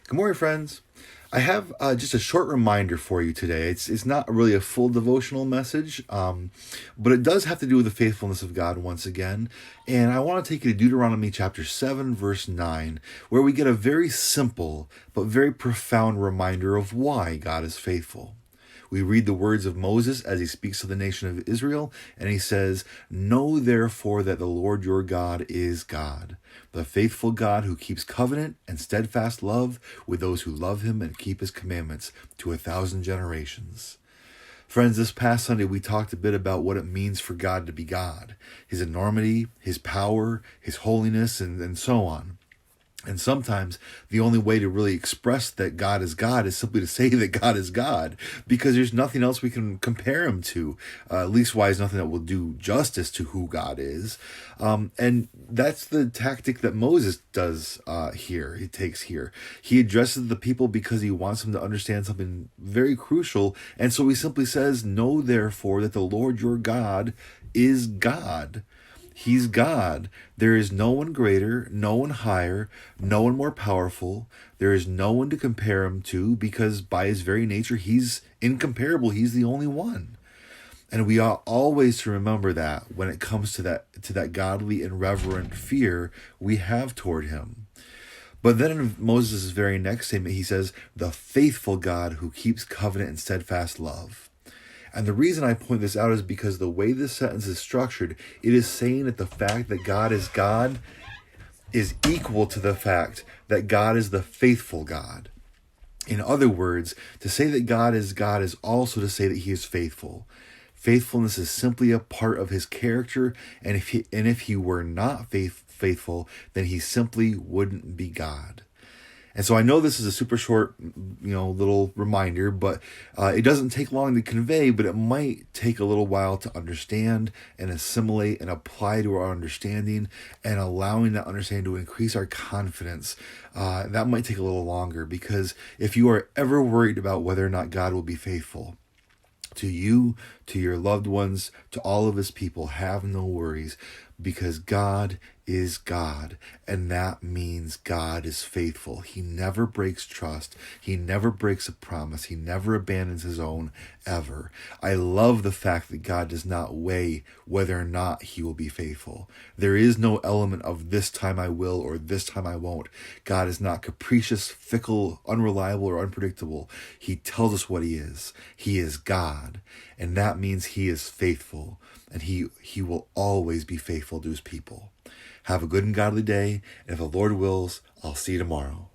Good morning, friends. I have just a short reminder for you today. It's not really a full devotional message, but it does have to do with the faithfulness of God once again. And I want to take you to Deuteronomy chapter 7, verse 9, where we get a very simple but very profound reminder of why God is faithful. We read the words of Moses as he speaks to the nation of Israel, and he says, "Know therefore that the Lord your God is God, the faithful God who keeps covenant and steadfast love with those who love him and keep his commandments to 1,000 generations." Friends, this past Sunday we talked a bit about what it means for God to be God, his enormity, his power, his holiness, and so on. And sometimes the only way to really express that God is simply to say that God is God, because there's nothing else we can compare him to, leastwise nothing that will do justice to who God is. And that's the tactic that Moses does here. He takes here. He addresses the people because he wants them to understand something very crucial. And so he simply says, "Know therefore that the Lord your God is God." He's God. There is no one greater, no one higher, no one more powerful. There is no one to compare him to, because by his very nature, he's incomparable. He's the only one. And we ought always to remember that when it comes to that godly and reverent fear we have toward him. But then in Moses' very next statement, he says, "The faithful God who keeps covenant and steadfast love." And the reason I point this out is because the way this sentence is structured, it is saying that the fact that God is equal to the fact that God is the faithful God. In other words, to say that God is also to say that he is faithful. Faithfulness is simply a part of his character, and if he were not faithful, then he simply wouldn't be God. And so I know this is a super short, little reminder, but it doesn't take long to convey, but it might take a little while to understand and assimilate and apply to our understanding, and allowing that understanding to increase our confidence. That might take a little longer, because if you are ever worried about whether or not God will be faithful to you, to your loved ones, to all of his people, have no worries, because God is God, and that means God is faithful. He never breaks trust. He never breaks a promise. He never abandons his own, ever. I love the fact that God does not weigh whether or not he will be faithful. There is no element of this time I will or this time I won't. God is not capricious, fickle, unreliable, or unpredictable. He tells us what he is. He is God, and that means he is faithful, and he will always be faithful to his people. Have a good and godly day, and if the Lord wills, I'll see you tomorrow.